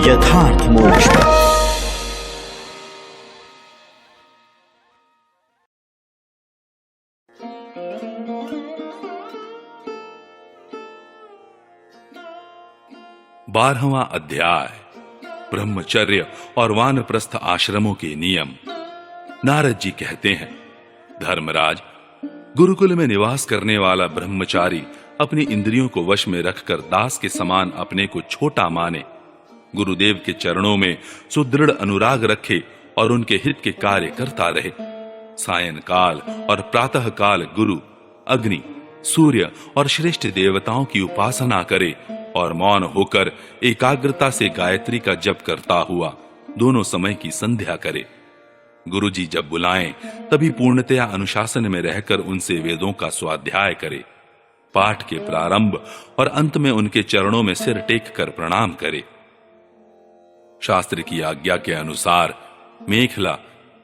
यथार्थ मोक्ष पथ। बारहवां अध्याय, ब्रह्मचर्य और वानप्रस्थ आश्रमों के नियम। नारद जी कहते हैं, धर्मराज, गुरुकुल में निवास करने वाला ब्रह्मचारी अपनी इंद्रियों को वश में रखकर दास के समान अपने को छोटा माने, गुरुदेव के चरणों में सुदृढ़ अनुराग रखे और उनके हित के कार्य करता रहे। सायंकाल और प्रातः काल गुरु, अग्नि, सूर्य और श्रेष्ठ देवताओं की उपासना करे और मौन होकर एकाग्रता से गायत्री का जप करता हुआ दोनों समय की संध्या करे। गुरुजी जब बुलाएं तभी पूर्णतया अनुशासन में रहकर उनसे वेदों का स्वाध्याय करे। पाठ के प्रारंभ और अंत में उनके चरणों में सिर टेक कर प्रणाम करे। शास्त्र की आज्ञा के अनुसार मेखला,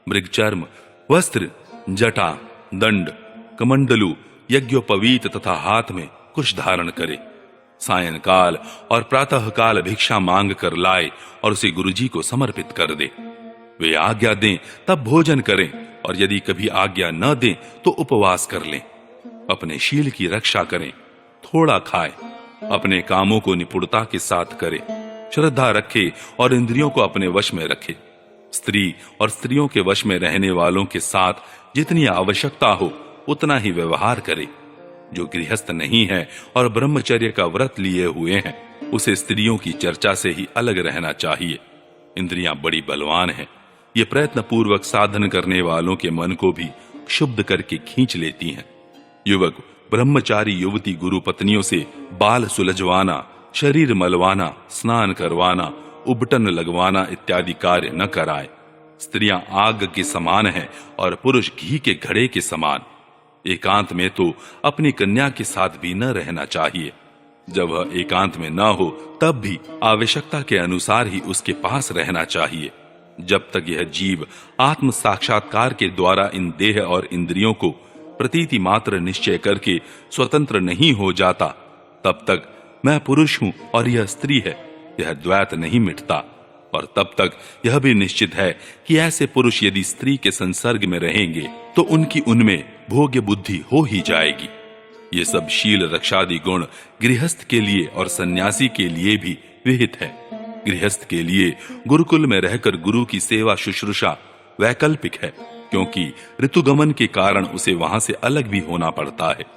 मृगचर्म, वस्त्र, जटा, दंड, कमंडलू, यज्ञोपवीत तथा हाथ में कुश धारण करे। सायंकाल और प्रातः काल भिक्षा मांग कर लाए और उसे गुरुजी को समर्पित कर दे। वे आज्ञा दें तब भोजन करें और यदि कभी आज्ञा न दें तो उपवास कर लें। अपने शील की रक्षा करें, थोड़ा खाए, अपने कामों को निपुणता के साथ करे, श्रद्धा रखे और इंद्रियों को अपने वश में रखे। स्त्री और स्त्रियों के वश में रहने वालों के साथ जितनी आवश्यकता हो उतना ही व्यवहार करे। जो गृहस्थ नहीं है और ब्रह्मचर्य का व्रत लिए हुए हैं, उसे स्त्रियों की चर्चा से ही अलग रहना चाहिए। इंद्रियां बड़ी बलवान हैं, ये प्रयत्न पूर्वक साधन करने वालों के मन को भी क्षुब्ध करके खींच लेती हैं। युवक ब्रह्मचारी युवती गुरु पत्नियों से बाल सुलझवाना, शरीर मलवाना, स्नान करवाना, उबटन लगवाना इत्यादि कार्य न कराए। स्त्रियां आग के समान हैं और पुरुष घी के घड़े के समान। एकांत में तो अपनी कन्या के साथ भी न रहना चाहिए। जब वह एकांत में न हो तब भी आवश्यकता के अनुसार ही उसके पास रहना चाहिए। जब तक यह जीव आत्म साक्षात्कार के द्वारा इन देह और इंद्रियों को प्रतीति मात्र निश्चय करके स्वतंत्र नहीं हो जाता, तब तक मैं पुरुष हूं और यह स्त्री है, यह द्वैत नहीं मिटता। और तब तक यह भी निश्चित है कि ऐसे पुरुष यदि स्त्री के संसर्ग में रहेंगे तो उनकी उनमें भोग्य बुद्धि हो ही जाएगी। ये सब शील रक्षादि गुण गृहस्थ के लिए और सन्यासी के लिए भी विहित है। गृहस्थ के लिए गुरुकुल में रहकर गुरु की सेवा शुश्रूषा वैकल्पिक है, क्योंकि ऋतुगमन के कारण उसे वहां से अलग भी होना पड़ता है।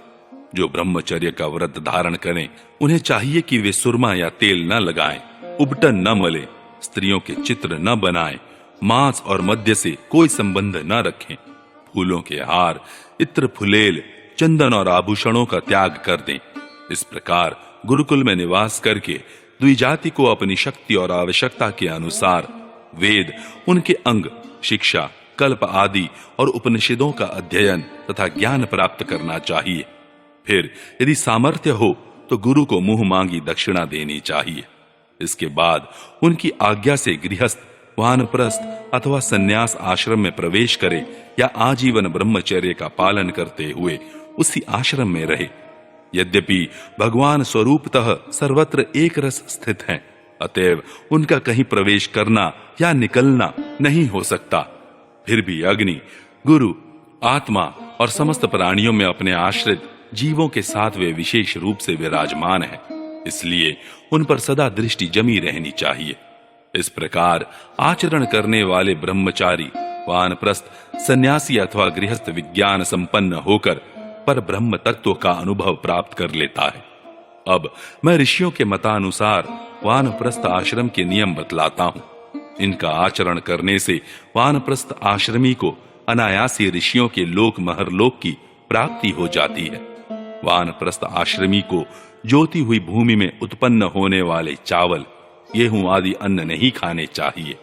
जो ब्रह्मचर्य का व्रत धारण करें, उन्हें चाहिए कि वे सुरमा या तेल न लगाएं, उबटन न मलें, स्त्रियों के चित्र न बनाएं, मांस और मद्य से कोई संबंध न रखें, फूलों के हार, इत्र फुलेल, चंदन और आभूषणों का त्याग कर दें। इस प्रकार गुरुकुल में निवास करके द्विजाति को अपनी शक्ति और आवश्यकता के अनुसार वेद, उनके अंग, शिक्षा, कल्प आदि और उपनिषदों का अध्ययन तथा ज्ञान प्राप्त करना चाहिए। फिर यदि सामर्थ्य हो तो गुरु को मुंह मांगी दक्षिणा देनी चाहिए। इसके बाद उनकी आज्ञा से गृहस्थ, वानप्रस्थ अथवा सन्यास आश्रम में प्रवेश करे या आजीवन ब्रह्मचर्य का पालन करते हुए उसी आश्रम में रहे। यद्यपि भगवान स्वरूपतः सर्वत्र एक रस स्थित हैं, अतएव उनका कहीं प्रवेश करना या निकलना नहीं हो सकता। फिर भी अग्नि, गुरु, आत्मा और समस्त प्राणियों में अपने आश्रित जीवों के साथ वे विशेष रूप से विराजमान हैं, इसलिए उन पर सदा दृष्टि जमी रहनी चाहिए। इस प्रकार आचरण करने वाले ब्रह्मचारी, वानप्रस्थ, सन्यासी अथवा गृहस्थ विज्ञान संपन्न होकर पर ब्रह्म तत्व का अनुभव प्राप्त कर लेता है। अब मैं ऋषियों के मतानुसार वानप्रस्थ आश्रम के नियम बतलाता हूं। इनका आचरण करने से वानप्रस्थ आश्रमी को अनायासी ऋषियों के लोक महरलोक की प्राप्ति हो जाती है। वानप्रस्थ आश्रमी को जोती हुई भूमि में उत्पन्न होने वाले चावल, गेहूं आदि अन्न नहीं खाने चाहिए।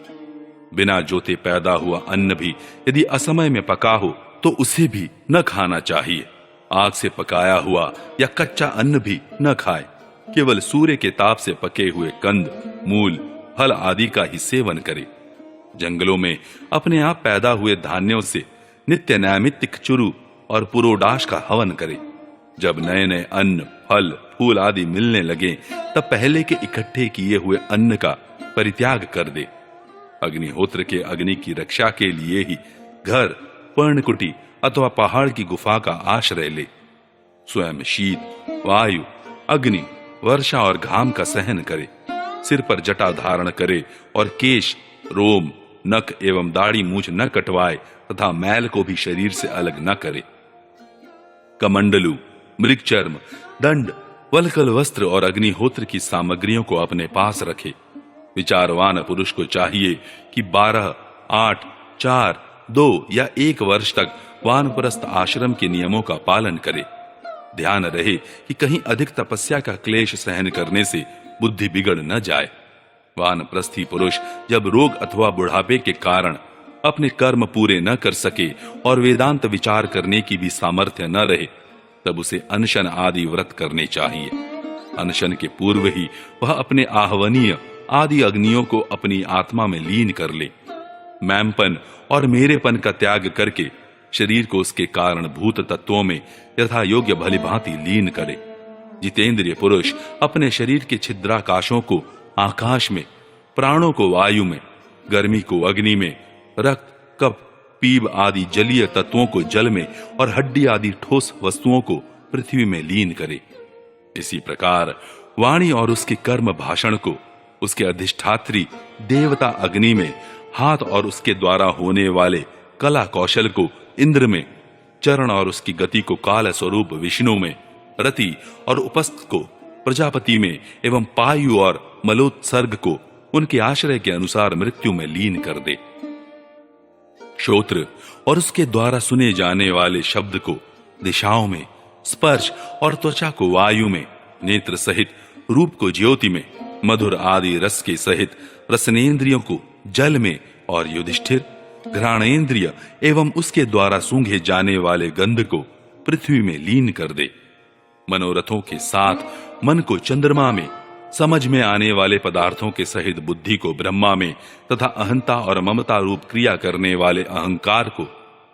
बिना जोते पैदा हुआ अन्न भी यदि असमय में पका हो तो उसे भी न खाना चाहिए। आग से पकाया हुआ या कच्चा अन्न भी न खाए। केवल सूर्य के ताप से पके हुए कंद, मूल, फल आदि का ही सेवन करे। जंगलों में अपने आप पैदा हुए धान्यों से नित्य नैमित्तिक चुरु और पुरोडाश का हवन करे। जब नए नए अन्न, फल, फूल आदि मिलने लगे तब पहले के इकट्ठे किए हुए अन्न का परित्याग कर दे। अग्निहोत्र के अग्नि की रक्षा के लिए ही घर, पर्णकुटी अथवा पहाड़ की गुफा का आश्रय ले। स्वयं शीत, वायु, अग्नि, वर्षा और घाम का सहन करे। सिर पर जटा धारण करे और केश, रोम, नख एवं दाढ़ी मूछ न कटवाए तथा मैल को भी शरीर से अलग न करे। कमंडलू, मृगचर्म, दंड, वल्कल वस्त्र और अग्निहोत्र की सामग्रियों को अपने पास रखे। विचारवान पुरुष को चाहिए कि 12, 8, 4, 2 या 1 वर्ष तक वानप्रस्थ आश्रम के नियमों का पालन करे। ध्यान रहे कि कहीं अधिक तपस्या का क्लेश सहन करने से बुद्धि बिगड़ न जाए। वानप्रस्थी पुरुष जब रोग अथवा बुढ़ापे के कारण अपने कर्म पूरे न कर सके और वेदांत विचार करने की भी सामर्थ्य न रहे, तब उसे अनशन आदि व्रत करने चाहिए। अनशन के पूर्व ही वह अपने आहवनीय आदि अग्नियों को अपनी आत्मा में लीन कर ले। मैंपन और मेरेपन का त्याग करके शरीर को उसके कारण भूत तत्वों में यथा योग्य भली भांति लीन करे। जितेंद्रिय पुरुष अपने शरीर के छिद्राकाशों को आकाश में, प्राणों को वायु में, गर्मी को अग्नि में, रक्त, कफ, पीब आदि जलीय तत्वों को जल में और हड्डी आदि ठोस वस्तुओं को पृथ्वी में लीन करे। इसी प्रकार वाणी और उसके कर्म भाषण को उसके अधिष्ठात्री देवता अग्नि में, हाथ और उसके द्वारा होने वाले कला कौशल को इंद्र में, चरण और उसकी गति को काल स्वरूप विष्णु में, रति और उपस्थ को प्रजापति में एवं पायु और मलोत्सर्ग को उनके आश्रय के अनुसार मृत्यु में लीन कर दे। श्रोत्र और उसके द्वारा सुने जाने वाले शब्द को दिशाओं में, स्पर्श और त्वचा को वायु में, नेत्र सहित रूप को ज्योति में, मधुर आदि रस के सहित रसनेन्द्रियों को जल में और युधिष्ठिर घ्राणेन्द्रिय एवं उसके द्वारा सूंघे जाने वाले गंध को पृथ्वी में लीन कर दे। मनोरथों के साथ मन को चंद्रमा में, समझ में आने वाले पदार्थों के सहित बुद्धि को ब्रह्मा में तथा अहंता और ममता रूप क्रिया करने वाले अहंकार को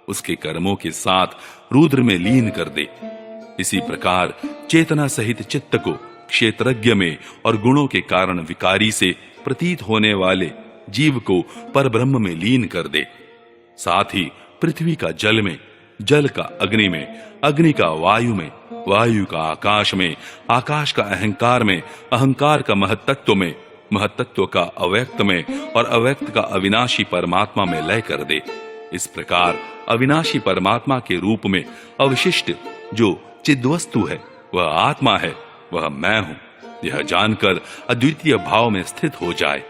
उसके कर्मों के साथ रुद्र में लीन कर दे। इसी प्रकार चेतना सहित चित्त को क्षेत्रज्ञ में और गुणों के कारण विकारी से प्रतीत होने वाले जीव को परब्रह्म में लीन कर दे। साथ ही पृथ्वी का जल में, जल का अग्नि में, अग्नि का वायु में, वायु का आकाश में, आकाश का अहंकार में, अहंकार का महत्तत्व में, महत्तत्व का अव्यक्त में और अव्यक्त का अविनाशी परमात्मा में लय कर दे। इस प्रकार अविनाशी परमात्मा के रूप में अवशिष्ट जो चिद्वस्तु है वह आत्मा है, वह मैं हूं, यह जानकर अद्वितीय भाव में स्थित हो जाए।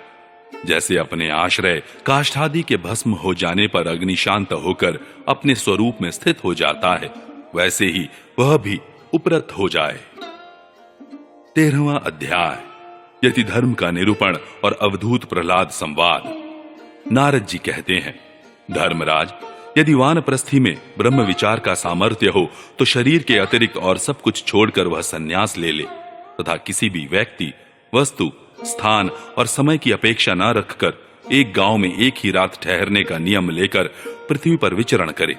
जैसे अपने आश्रय काष्ठादि के भस्म हो जाने पर अग्नि शांत होकर अपने स्वरूप में स्थित हो जाता है, वैसे ही वह भी उपरत हो जाए। 13वां अध्याय यति धर्म का निरूपण और अवधूत प्रहलाद संवाद। नारद जी कहते हैं, धर्मराज, यदि वानप्रस्थी में ब्रह्म विचार का सामर्थ्य हो तो शरीर के अतिरिक्त और सब कुछ छोड़कर वह संन्यास ले ले तथा किसी भी व्यक्ति, वस्तु, स्थान और समय की अपेक्षा न रखकर एक गांव में एक ही रात ठहरने का नियम लेकर पृथ्वी पर विचरण करे।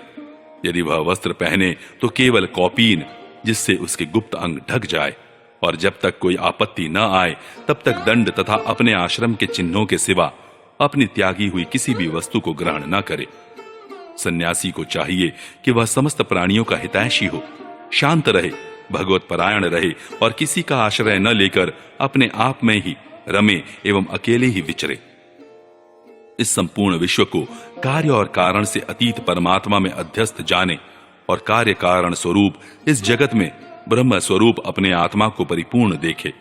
यदि वह वस्त्र पहने तो केवल कौपीन, जिससे उसके गुप्त अंग ढक जाए, और जब तक कोई आपत्ति न आए तब तक दंड तथा अपने आश्रम के चिन्हों के सिवा अपनी त्यागी हुई किसी भी वस्तु को ग्रहण न करे। सन्यासी को चाहिए कि वह समस्त प्राणियों का हितैषी हो, शांत रहे, भगवत परायण रहे और किसी का आश्रय न लेकर अपने आप में ही रमे एवं अकेले ही विचरे। इस संपूर्ण विश्व को कार्य और कारण से अतीत परमात्मा में अध्यस्त जाने और कार्य कारण स्वरूप इस जगत में ब्रह्म स्वरूप अपने आत्मा को परिपूर्ण देखे।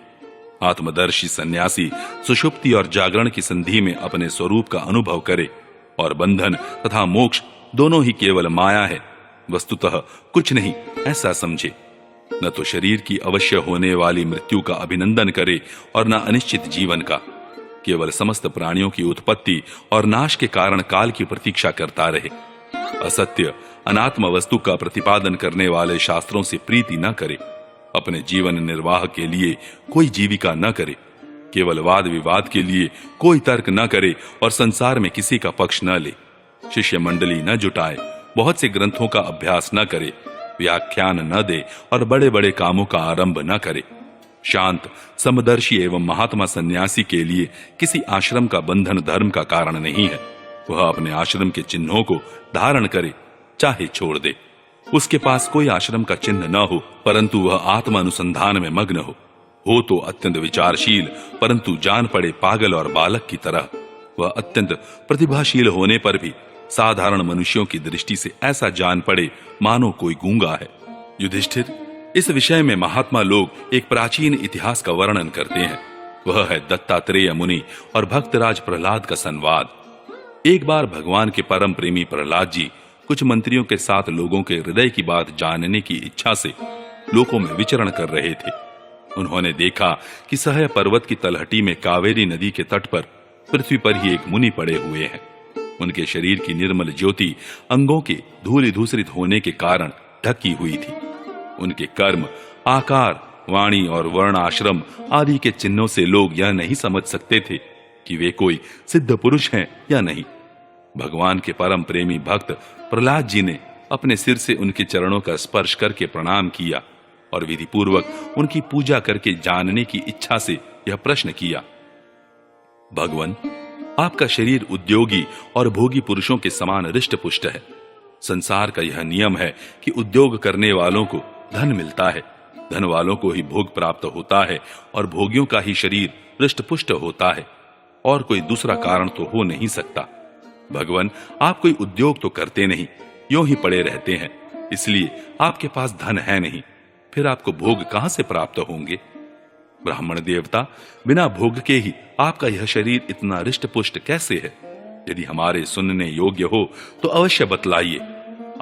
आत्मदर्शी सन्यासी सुषुप्ति और जागरण की संधि में अपने स्वरूप का अनुभव करे और बंधन तथा मोक्ष दोनों ही केवल माया है, वस्तुतः कुछ नहीं, ऐसा समझे। न तो शरीर की अवश्य होने वाली मृत्यु का अभिनंदन करे और न अनिश्चित जीवन का, केवल समस्त प्राणियों की उत्पत्ति और नाश के कारण काल की प्रतीक्षा करता रहे। असत्य अनात्म वस्तु का प्रतिपादन करने वाले शास्त्रों से प्रीति न करे, अपने जीवन निर्वाह के लिए कोई जीविका न करे, केवल वाद विवाद के लिए कोई तर्क न करे और संसार में किसी का पक्ष न ले, शिष्य मंडली न जुटाए, बहुत से ग्रंथों का अभ्यास न करे, व्याख्यान न दे और बड़े बड़े कामों का आरंभ न करे। शांत, समदर्शी एवं महात्मा सन्यासी के लिए किसी आश्रम का बंधन धर्म का कारण नहीं है। वह अपने आश्रम के चिन्हों को धारण करे, चाहे छोड़ दे। उसके पास कोई आश्रम का चिन्ह न हो, परंतु वह आत्मा अनुसंधान में मग्न हो तो अत्यंत विचारशील, परंतु जान पड़े पागल और बालक की तरह। वह अत्यंत प्रतिभाशील होने पर भी साधारण मनुष्यों की दृष्टि से ऐसा जान पड़े मानो कोई गूंगा है। युधिष्ठिर, इस विषय में महात्मा लोग एक प्राचीन इतिहास का वर्णन करते हैं। वह है दत्तात्रेय मुनि और भक्तराज प्रहलाद का संवाद। एक बार भगवान के परम प्रेमी प्रहलाद जी कुछ मंत्रियों के साथ लोगों के हृदय की बात जानने की इच्छा से लोकों में विचरण कर रहे थे। उन्होंने देखा कि सह्य पर्वत की तलहटी में कावेरी नदी के तट पर पृथ्वी पर ही एक मुनि पड़े हुए हैं। उनके शरीर की निर्मल ज्योति अंगों के धूलि धूसरित होने के कारण ढकी हुई थी। उनके कर्म, आकार, वाणी और वर्ण, आश्रम आदि के चिन्हों से लोग यह नहीं समझ सकते थे कि वे कोई सिद्ध पुरुष हैं या नहीं। भगवान के परम प्रेमी भक्त प्रहलाद जी ने अपने सिर से उनके चरणों का स्पर्श करके प्रणाम किया और विधि पूर्वक उनकी पूजा करके जानने की इच्छा से यह प्रश्न किया, भगवान, आपका शरीर उद्योगी और भोगी पुरुषों के समान रिष्ट पुष्ट है। संसार का यह नियम है कि उद्योग करने वालों को धन मिलता है, धन वालों को ही भोग प्राप्त होता है और भोगियों का ही शरीर रिष्ट पुष्ट होता है, और कोई दूसरा कारण तो हो नहीं सकता। भगवान, आप कोई उद्योग तो करते नहीं, यूं ही पड़े रहते हैं, इसलिए आपके पास धन है नहीं, फिर आपको भोग कहां से प्राप्त होंगे? ब्राह्मण देवता, बिना भोग के ही आपका यह शरीर इतना रिष्ट पुष्ट कैसे है? यदि हमारे सुनने योग्य हो तो अवश्य बतलाइए।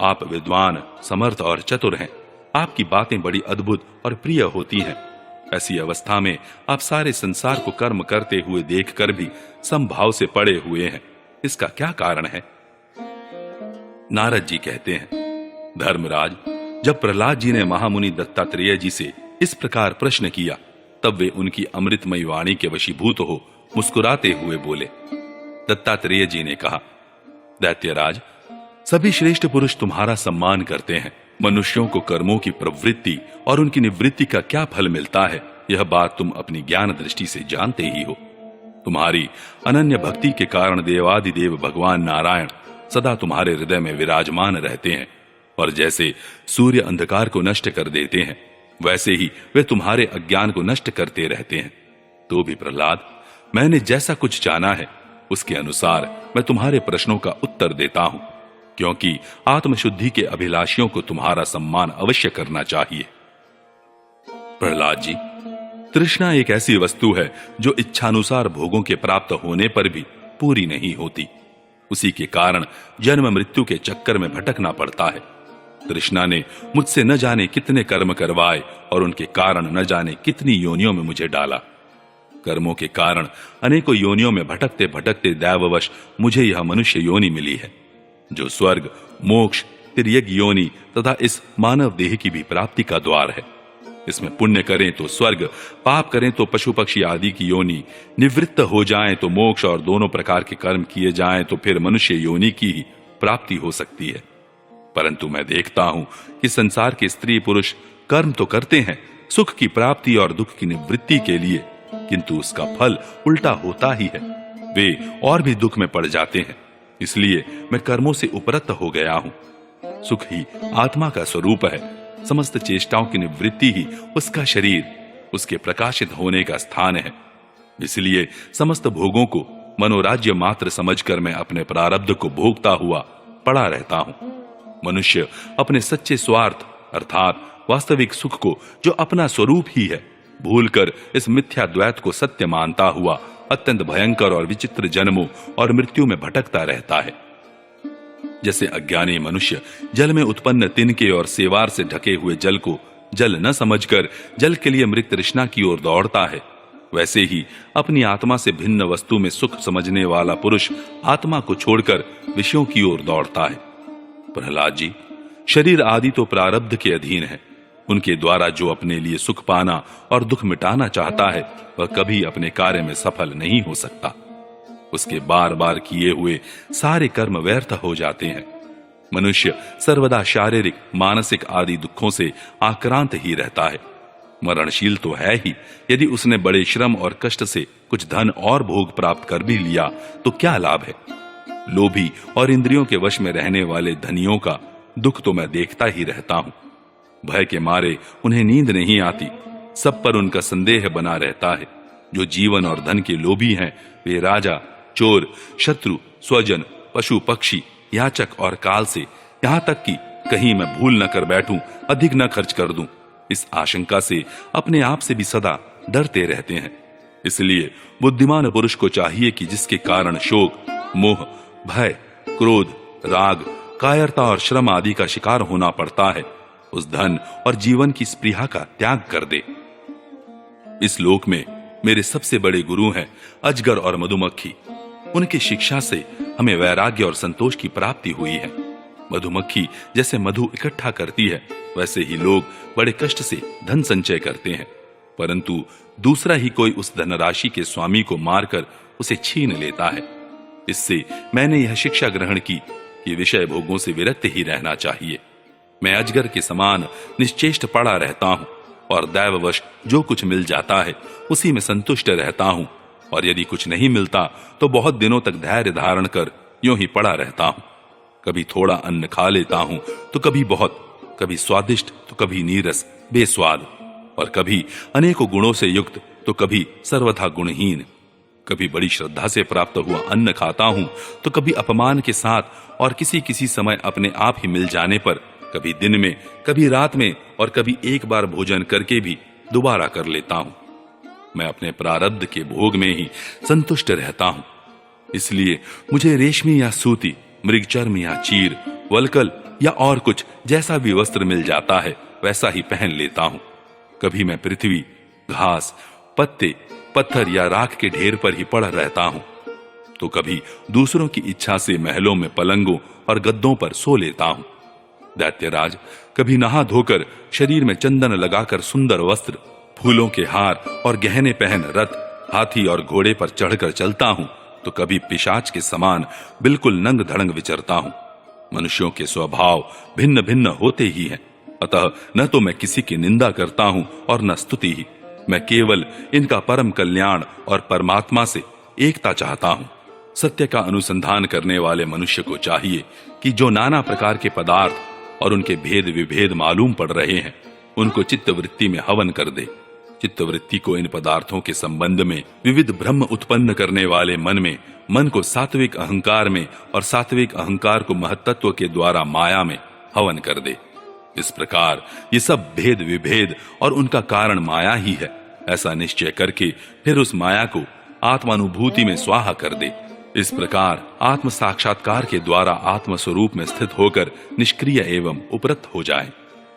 आप विद्वान, समर्थ और चतुर हैं, आपकी बातें बड़ी अद्भुत और प्रिय होती हैं। ऐसी अवस्था में आप सारे संसार को कर्म करते हुए देखकर भी समभाव से पड़े हुए हैं, इसका क्या कारण है? नारद जी कहते हैं, धर्मराज, जब प्रहलाद जी ने महामुनि दत्तात्रेय जी से इस प्रकार प्रश्न किया, तब वे उनकी अमृतमयी वाणी के वशीभूत हो मुस्कुराते हुए बोले। दत्तात्रेय जी ने कहा, दैत्यराज, सभी श्रेष्ठ पुरुष तुम्हारा सम्मान करते हैं। मनुष्यों को कर्मों की प्रवृत्ति और उनकी निवृत्ति का क्या फल मिलता है, यह बात तुम अपनी ज्ञान दृष्टि से जानते ही हो। तुम्हारी अनन्य भक्ति के कारण देवादिदेव भगवान नारायण सदा तुम्हारे हृदय में विराजमान रहते हैं, और जैसे सूर्य अंधकार को नष्ट कर देते हैं, वैसे ही वे तुम्हारे अज्ञान को नष्ट करते रहते हैं। तो भी प्रहलाद, मैंने जैसा कुछ जाना है उसके अनुसार मैं तुम्हारे प्रश्नों का उत्तर देता हूं, क्योंकि आत्मशुद्धि के अभिलाषियों को तुम्हारा सम्मान अवश्य करना चाहिए। प्रहलाद जी, तृष्णा एक ऐसी वस्तु है जो इच्छानुसार भोगों के प्राप्त होने पर भी पूरी नहीं होती। उसी के कारण जन्म मृत्यु के चक्कर में भटकना पड़ता है। तृष्णा ने मुझसे न जाने कितने कर्म करवाए और उनके कारण न जाने कितनी योनियों में मुझे डाला। कर्मों के कारण अनेकों योनियों में भटकते भटकते दैववश मुझे यह मनुष्य योनि मिली है, जो स्वर्ग, मोक्ष, तिर्यक योनि तथा इस मानव देह की भी प्राप्ति का द्वार है। इसमें पुण्य करें तो स्वर्ग, पाप करें तो पशु पक्षी आदि की योनि, निवृत्त हो जाएं तो मोक्ष, और दोनों प्रकार के कर्म किए जाएं तो फिर मनुष्य योनि की ही प्राप्ति हो सकती है। परंतु मैं देखता हूं कि संसार के स्त्री पुरुष कर्म तो करते हैं सुख की प्राप्ति और दुख की निवृत्ति के लिए, किंतु उसका फल उल्टा होता ही है। वे और भी दुख में पड़ जाते हैं। इसलिए मैं कर्मों से उपरत हो गया हूं। सुख ही आत्मा का स्वरूप है। समस्त चेष्टाओं की निवृत्ति ही उसका शरीर, उसके प्रकाशित होने का स्थान है। इसलिए समस्त भोगों को मनोराज्य मात्र समझकर मैं अपने प्रारब्ध को भोगता हुआ पड़ा रहता हूं। मनुष्य अपने सच्चे स्वार्थ अर्थात वास्तविक सुख को, जो अपना स्वरूप ही है, भूलकर इस मिथ्या द्वैत को सत्य मानता हुआ अत्यंत भयंकर और विचित्र जन्मों और मृत्यु में भटकता रहता है। जैसे अज्ञानी मनुष्य जल में उत्पन्न तिनके और सेवार से ढके हुए जल को जल न समझकर जल के लिए मृत तृष्णा की ओर दौड़ता है, वैसे ही अपनी आत्मा से भिन्न वस्तु में सुख समझने वाला पुरुष आत्मा को छोड़कर विषयों की ओर दौड़ता है। प्रहलाद जी, शरीर आदि तो प्रारब्ध के अधीन है। उनके द्वारा जो अपने लिए सुख पाना और दुख मिटाना चाहता है, वह कभी अपने कार्य में सफल नहीं हो सकता। उसके बार बार किए हुए सारे कर्म व्यर्थ हो जाते हैं। मनुष्य सर्वदा शारीरिक, मानसिक आदि दुखों से आक्रांत ही रहता है। मरणशील तो है ही, यदि उसने बड़े श्रम और कष्ट से कुछ धन और भोग प्राप्त कर भी लिया तो क्या लाभ है। लोभी और इंद्रियों के वश में रहने वाले धनियों का दुख तो मैं देखता ही रहता हूं। भय के मारे उन्हें नींद नहीं आती, सब पर उनका संदेह बना रहता है। जो जीवन और धन के लोभी हैं वे राजा, चोर, शत्रु, स्वजन, पशु पक्षी, याचक और काल से, यहां तक कि कहीं मैं भूल न कर बैठूं, अधिक न खर्च कर दूं, इस आशंका से अपने आप से भी सदा डरते रहते हैं। इसलिए बुद्धिमान पुरुष को चाहिए कि जिसके कारण शोक, मोह, भय, क्रोध, राग, कायरता और श्रम आदि का शिकार होना पड़ता है, उस धन और जीवन की स्पृहा का त्याग कर दे। इस लोक में मेरे सबसे बड़े गुरु हैं अजगर और मधुमक्खी। उनकी शिक्षा से हमें वैराग्य और संतोष की प्राप्ति हुई है। मधुमक्खी जैसे मधु इकट्ठा करती है, वैसे ही लोग बड़े कष्ट से धन संचय करते हैं, परंतु दूसरा ही कोई उस धनराशि के स्वामी को मारकर उसे छीन लेता है। इससे मैंने यह शिक्षा ग्रहण की कि विषय भोगों से विरक्त ही रहना चाहिए। मैं अजगर के समान निश्चेष्ट पड़ा रहता हूं और दैववश जो कुछ मिल जाता है उसी में संतुष्ट रहता हूं, और यदि कुछ नहीं मिलता तो बहुत दिनों तक धैर्य धारण कर यूं ही पड़ा रहता हूं। कभी थोड़ा अन्न खा लेता हूं तो कभी बहुत, कभी स्वादिष्ट तो कभी नीरस बेस्वाद, और कभी अनेकों गुणों से युक्त तो कभी सर्वथा गुणहीन। कभी बड़ी श्रद्धा से प्राप्त हुआ अन्न खाता हूं तो कभी अपमान के साथ और किसी किसी समय अपने आप ही मिल जाने पर, कभी दिन में, कभी रात में, और कभी एक बार भोजन करके भी दोबारा कर लेता हूं। मैं अपने प्रारब्ध के भोग में ही संतुष्ट रहता हूं। इसलिए मुझे रेशमी या सूती, मृगचर्म या चीर, वलकल या और कुछ जैसा भी वस्त्र मिल जाता है वैसा ही पहन लेता हूं। कभी मैं पृथ्वी, घास, पत्ते, पत्थर या राख के ढेर पर ही पड़ा रहता हूं, तो कभी दूसरों की इच्छा से महलों में पलंगों और गद्दों पर सो लेता हूं। दैत्यराज, कभी नहा धोकर शरीर में चंदन लगाकर सुंदर वस्त्र, फूलों के हार और गहने पहन रथ, हाथी और घोड़े पर चढ़कर चलता हूं, तो कभी पिशाच के समान बिल्कुल नंग धड़ंग विचरता हूं। मनुष्यों के स्वभाव भिन्न भिन्न होते ही हैं, अतः न तो मैं किसी की निंदा करता हूं और न स्तुति ही। मैं केवल इनका परम कल्याण और परमात्मा से एकता चाहता हूं। सत्य का अनुसंधान करने वाले मनुष्य को चाहिए कि जो नाना प्रकार के पदार्थ और उनके भेद विभेद मालूम पड़ रहे हैं, उनको चित्तवृत्ति में हवन कर दे। चित्तवृत्ति को इन पदार्थों के संबंध में विविध भ्रम उत्पन्न करने वाले मन को सात्विक अहंकार में और सात्विक अहंकार को महत्त्व के द्वारा माया में हवन कर दे। इस प्रकार ये सब भेद विभेद और उनका कारण माया ही है, ऐसा निश्चय करके फिर उस माया को आत्मानुभूति में स्वाहा कर दे। इस प्रकार आत्म साक्षात्कार के द्वारा आत्म स्वरूप में स्थित होकर निष्क्रिय एवं उपरत हो जाए।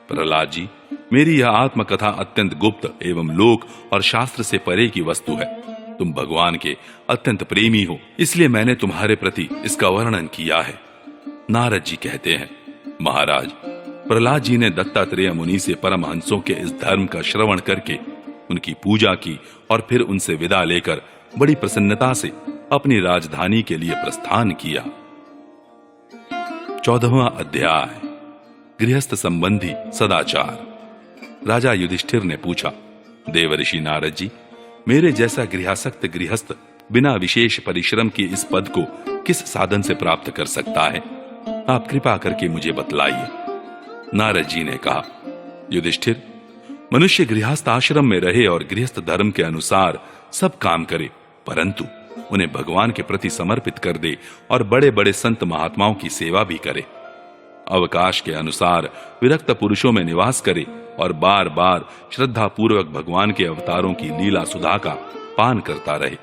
प्रहलाद जी, मेरी यह आत्मकथा अत्यंत गुप्त एवं लोक और शास्त्र से परे की वस्तु है। तुम भगवान के अत्यंत प्रेमी हो, इसलिए मैंने तुम्हारे प्रति इसका वर्णन किया है। नारद जी कहते हैं, महाराज, प्रहलाद जी ने दत्तात्रेय मुनि से परमहंसों के इस धर्म का श्रवण करके उनकी पूजा की और फिर उनसे विदा लेकर बड़ी प्रसन्नता से अपनी राजधानी के लिए प्रस्थान किया। 14वां अध्याय, गृहस्थ संबंधी सदाचार। राजा युधिष्ठिर ने पूछा, देवर्षि नारद जी, मेरे जैसा गृहासक्त गृहस्थ बिना विशेष परिश्रम के इस पद को किस साधन से प्राप्त कर सकता है? आप कृपा करके मुझे बतलाइए। नारद जी ने कहा, युधिष्ठिर, मनुष्य गृहस्थ आश्रम में रहे और गृहस्थ धर्म के अनुसार सब काम करे, परंतु उन्हें भगवान के प्रति समर्पित कर दे और बड़े बड़े संत महात्माओं की सेवा भी करे। अवकाश के अनुसार विरक्त पुरुषों में निवास करे और बार बार श्रद्धा पूर्वक भगवान के अवतारों की लीला सुधा का पान करता रहे।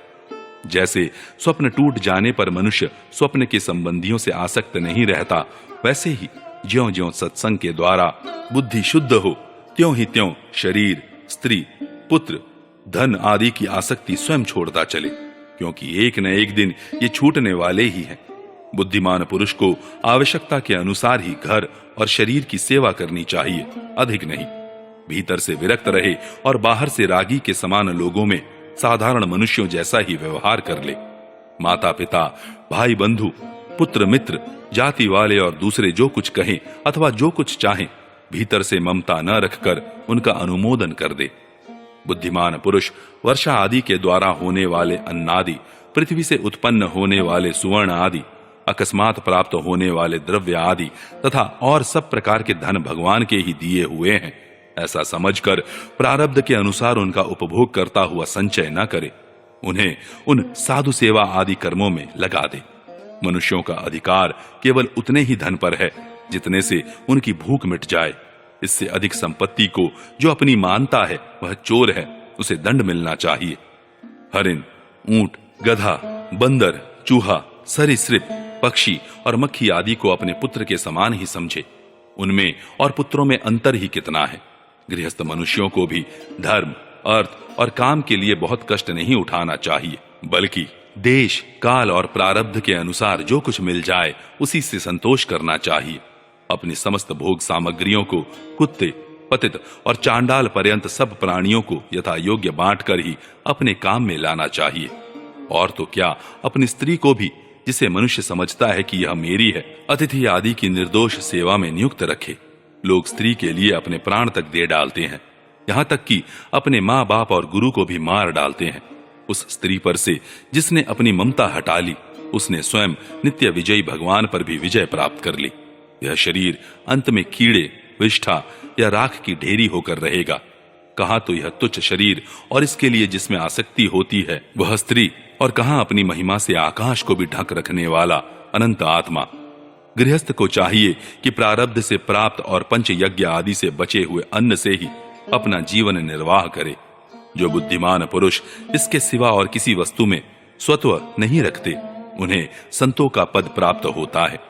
जैसे स्वप्न टूट जाने पर मनुष्य स्वप्न के संबंधियों से आसक्त नहीं रहता, वैसे ही ज्यों ज्यों सत्संग के द्वारा बुद्धि शुद्ध हो, त्यों ही त्यों शरीर, स्त्री, पुत्र, धन आदि की आसक्ति स्वयं छोड़ता चले, क्योंकि एक न एक दिन ये छूटने वाले ही हैं। बुद्धिमान पुरुष को आवश्यकता के अनुसार ही घर और शरीर की सेवा करनी चाहिए, अधिक नहीं। भीतर से विरक्त रहे और बाहर से रागी के समान लोगों में साधारण मनुष्यों जैसा ही व्यवहार कर ले। माता पिता, भाई बंधु, पुत्र मित्र, जाति वाले और दूसरे जो कुछ कहें अथवा जो कुछ चाहें, भीतर से ममता न रखकर उनका अनुमोदन कर दे। बुद्धिमान पुरुष वर्षा आदि के द्वारा होने वाले अन्नादि, पृथ्वी से उत्पन्न होने वाले सुवर्ण आदि, अकस्मात प्राप्त होने वाले द्रव्य आदि तथा और सब प्रकार के धन भगवान के ही दिए हुए हैं, ऐसा समझकर प्रारब्ध के अनुसार उनका उपभोग करता हुआ संचय न करे, उन्हें उन साधु सेवा आदि कर्मों में लगा दे। मनुष्यों का अधिकार केवल उतने ही धन पर है जितने से उनकी भूख मिट जाए। इससे अधिक संपत्ति को जो अपनी मानता है वह चोर है, उसे दंड मिलना चाहिए। हरिण, ऊंट, गधा, बंदर, चूहा, सरीसृप, पक्षी और मक्खी आदि को अपने पुत्र के समान ही समझे। उनमें और पुत्रों में अंतर ही कितना है। गृहस्थ मनुष्यों को भी धर्म, अर्थ और काम के लिए बहुत कष्ट नहीं उठाना चाहिए, बल्कि देश, काल और प्रारब्ध के अनुसार जो कुछ मिल जाए उसी से संतोष करना चाहिए। अपनी समस्त भोग सामग्रियों को कुत्ते, पतित और चांडाल पर्यंत सब प्राणियों को यथा योग्य बांटकर ही अपने काम में लाना चाहिए। और तो क्या, अपनी स्त्री को भी, जिसे मनुष्य समझता है कि यह मेरी है, अतिथि आदि की निर्दोष सेवा में नियुक्त रखे। लोग स्त्री के लिए अपने प्राण तक दे डालते हैं, यहाँ तक कि अपने माँ बाप और गुरु को भी मार डालते हैं। उस स्त्री पर से जिसने अपनी ममता हटा ली, उसने स्वयं नित्य विजयी भगवान पर भी विजय प्राप्त कर ली। यह शरीर अंत में कीड़े, विष्ठा या राख की ढेरी होकर रहेगा। कहाँ तो यह तुच्छ शरीर और इसके लिए जिसमें आसक्ति होती है वह स्त्री, और कहाँ अपनी महिमा से आकाश को भी ढक रखने वाला अनंत आत्मा। गृहस्थ को चाहिए कि प्रारब्ध से प्राप्त और पंच यज्ञ आदि से बचे हुए अन्न से ही अपना जीवन निर्वाह करे। जो बुद्धिमान पुरुष इसके सिवा और किसी वस्तु में स्वत्व नहीं रखते, उन्हें संतों का पद प्राप्त होता है।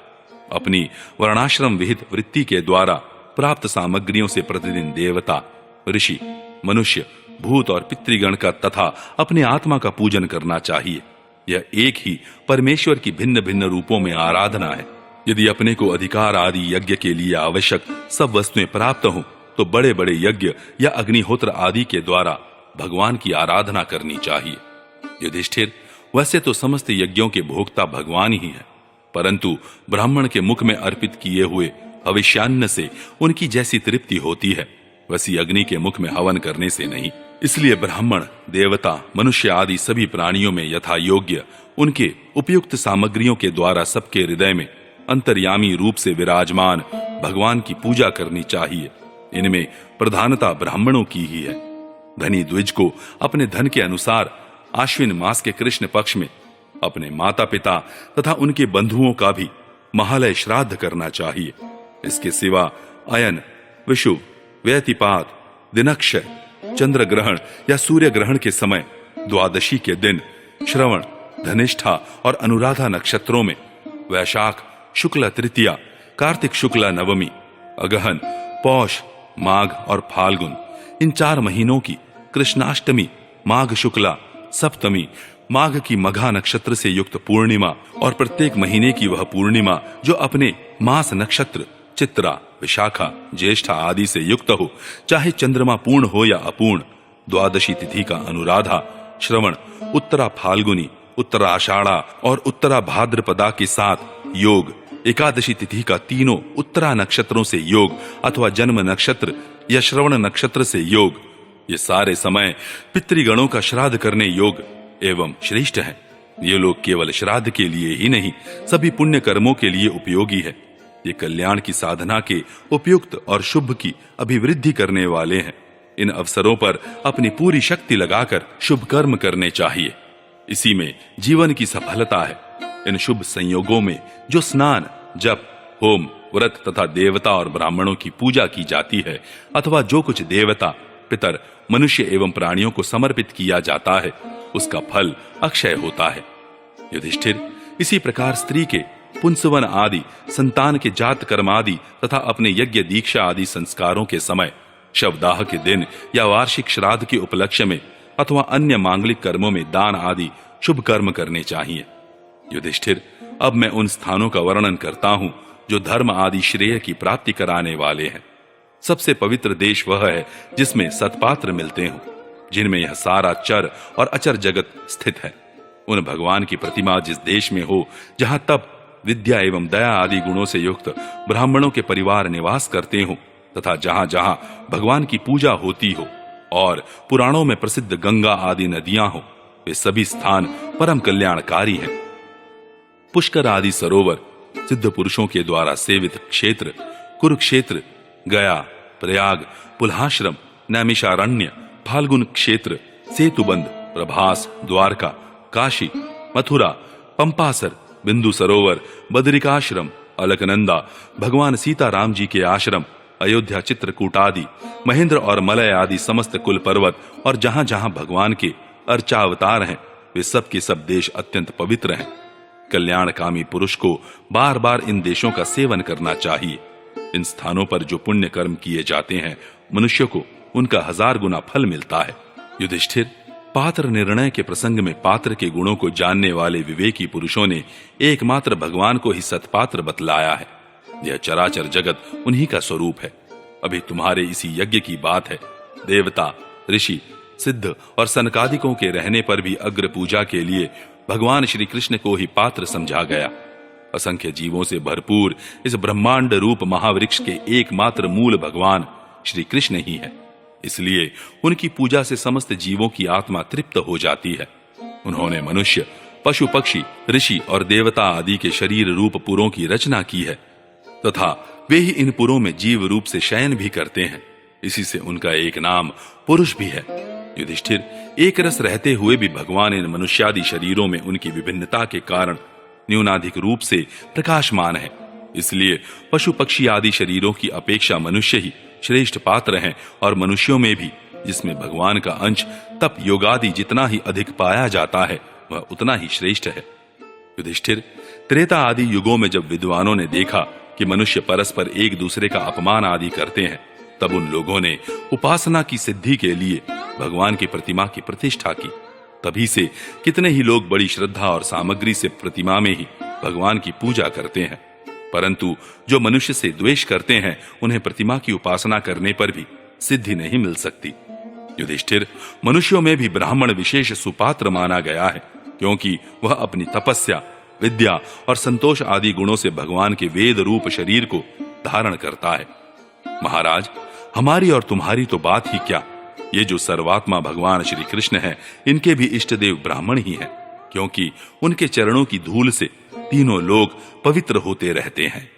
अपनी वर्णाश्रम विहित वृत्ति के द्वारा प्राप्त सामग्रियों से प्रतिदिन देवता, ऋषि, मनुष्य, भूत और पितृगण का तथा अपने आत्मा का पूजन करना चाहिए। यह एक ही परमेश्वर की भिन्न भिन्न रूपों में आराधना है। यदि अपने को अधिकार आदि यज्ञ के लिए आवश्यक सब वस्तुएं प्राप्त हों तो बड़े बड़े यज्ञ या अग्निहोत्र आदि के द्वारा भगवान की आराधना करनी चाहिए। युधिष्ठिर, वैसे तो समस्त यज्ञों के भोक्ता भगवान ही है, परंतु ब्राह्मण के मुख में अर्पित किए हुए हविष्यान्न से उनकी जैसी तृप्ति होती है, वैसी अग्नि के मुख में हवन करने से नहीं। इसलिए ब्राह्मण, देवता, मनुष्य आदि सभी प्राणियों में यथा योग्य उनके उपयुक्त सामग्रियों के द्वारा सबके हृदय में अंतर्यामी रूप से विराजमान भगवान की पूजा करनी चाहिए। इनमें प्रधानता ब्राह्मणों की ही है। धनी द्विज को अपने धन के अनुसार आश्विन मास के कृष्ण पक्ष में अपने माता पिता तथा उनके बंधुओं का भी महालय श्राद्ध करना चाहिए। इसके सिवा अयन, विषुव, व्यतिपात, दिनक्षय, चंद्र ग्रहण या सूर्य ग्रहण के समय, द्वादशी के दिन, श्रवण, धनिष्ठा और अनुराधा नक्षत्रों में, वैशाख शुक्ल तृतीया, कार्तिक शुक्ला नवमी, अगहन, पौष, माघ और फाल्गुन, इन 4 महीनों की कृष्णाष्टमी, माघ शुक्ला सप्तमी, माघ की मघा नक्षत्र से युक्त पूर्णिमा और प्रत्येक महीने की वह पूर्णिमा जो अपने मास नक्षत्र चित्रा, विशाखा, ज्येष्ठा आदि से युक्त हो, चाहे चंद्रमा पूर्ण हो या अपूर्ण, द्वादशी तिथि का अनुराधा, श्रवण, उत्तरा फाल्गुनी, उत्तरा आषाढ़ा और उत्तरा भाद्रपदा के साथ योग, एकादशी तिथि का तीनों उत्तरा नक्षत्रों से योग अथवा जन्म नक्षत्र या श्रवण नक्षत्र से योग, ये सारे समय पितृगणों का श्राद्ध करने योग एवं श्रेष्ठ है। ये लोग केवल श्राद्ध के लिए ही नहीं, सभी पुण्य कर्मों के लिए उपयोगी है। ये कल्याण की साधना के उपयुक्त और शुभ की अभिवृद्धि करने वाले हैं। इन अवसरों पर अपनी पूरी शक्ति लगाकर शुभ कर्म करने चाहिए। इसी में जीवन की सफलता है। इन शुभ संयोगों में जो स्नान, जप, होम, व्रत तथा देवता और ब्राह्मणों की पूजा की जाती है अथवा जो कुछ देवता, पितर, मनुष्य एवं प्राणियों को समर्पित किया जाता है, उसका फल अक्षय होता है। युधिष्ठिर, इसी प्रकार स्त्री के पुंसवन आदि, संतान के जात कर्म आदि तथा अपने यज्ञ दीक्षा आदि संस्कारों के समय, शवदाह के दिन या वार्षिक श्राद्ध के उपलक्ष्य में अथवा अन्य मांगलिक कर्मों में दान आदि शुभ कर्म करने चाहिए। युधिष्ठिर, अब मैं उन स्थानों का वर्णन करता हूं जो धर्म आदि श्रेय की प्राप्ति कराने वाले हैं। सबसे पवित्र देश वह है जिसमें सत्पात्र मिलते हों, जिनमें यह सारा चर और अचर जगत स्थित है। उन भगवान की प्रतिमा जिस देश में हो, जहां तप, विद्या एवं दया आदि गुणों से युक्त ब्राह्मणों के परिवार निवास करते हों तथा जहां जहां भगवान की पूजा होती हो, और पुराणों में प्रसिद्ध गंगा आदि नदियां हो, वे सभी स्थान परम कल्याणकारी हैं। पुष्कर आदि सरोवर, सिद्ध पुरुषों के द्वारा सेवित क्षेत्र, कुरुक्षेत्र, गया, प्रयाग, पुल्हाश्रम, नैमिषारण्य, फाल्गुन क्षेत्र, सेतुबंध, प्रभास, द्वारका, काशी, मथुरा, पंपासर, बिंदु सरोवर, बदरिकाश्रम, अलकनंदा, भगवान सीताराम जी के आश्रम, अयोध्या, चित्रकूट आदि, महेंद्र और मलय आदि समस्त कुल पर्वत और जहां जहां भगवान के अर्चावतार हैं, वे सब के सब देश अत्यंत पवित्र हैं। कल्याणकामी पुरुष को बार बार इन देशों का सेवन करना चाहिए। इन स्थानों पर जो पुण्य कर्म किए जाते हैं, मनुष्य को उनका 1000 गुना फल मिलता है। युधिष्ठिर, पात्र निर्णय के प्रसंग में पात्र के गुणों को जानने वाले विवेकी पुरुषों ने एकमात्र भगवान को ही सत्पात्र बतलाया है। यह चराचर जगत उन्हीं का स्वरूप है। अभी तुम्हारे इसी यज्ञ की बात है। देवता, ऋषि, सिद्ध और सनकादिकों के रहने पर भी अग्र पूजा के लिए भगवान श्री कृष्ण को ही पात्र समझा गया। असंख्य जीवों से भरपूर इस ब्रह्मांड रूप महावृक्ष के एकमात्र मूल भगवान श्री कृष्ण ही है। इसलिए उनकी पूजा से समस्त जीवों की आत्मा तृप्त हो जाती है। उन्होंने मनुष्य, पशु, पक्षी, ऋषि और देवता आदि के शरीर रूप पुरों की रचना की है तथा वे ही इन पुरों में जीव रूप से शयन भी करते हैं। इसी से उनका एक नाम पुरुष भी है। युधिष्ठिर, एक रस रहते हुए भी भगवान इन मनुष्यादि शरीरों में उनकी विभिन्नता के कारण न्यूनाधिक रूप से प्रकाशमान है। इसलिए पशु पक्षी आदि शरीरों की अपेक्षा मनुष्य ही श्रेष्ठ पात्र हैं और मनुष्यों में भी जिसमें भगवान का अंश तप योगादि जितना ही अधिक पाया जाता है, वह उतना ही श्रेष्ठ है। युधिष्ठिर, त्रेता आदि युगों में जब विद्वानों ने देखा कि मनुष्य परस्पर एक दूसरे का अपमान आदि करते हैं, तब उन लोगों ने उपासना की सिद्धि के लिए भगवान की प्रतिमा की प्रतिष्ठा की। तभी से कितने ही लोग बड़ी श्रद्धा और सामग्री से प्रतिमा में ही भगवान की पूजा करते हैं, परंतु जो मनुष्य से द्वेष करते हैं, उन्हें प्रतिमा की उपासना करने पर भी सिद्धि नहीं मिल सकती। युधिष्ठिर, मनुष्यों में भी ब्राह्मण विशेष सुपात्र माना गया है, क्योंकि वह अपनी तपस्या, विद्या और संतोष आदि गुणों से भगवान के वेद रूप शरीर को धारण करता है। महाराज, हमारी और तुम्हारी तो बात ही क्या, ये जो सर्वात्मा भगवान श्री कृष्ण है, इनके भी इष्ट देव ब्राह्मण ही हैं, क्योंकि उनके चरणों की धूल से तीनों लोग पवित्र होते रहते हैं।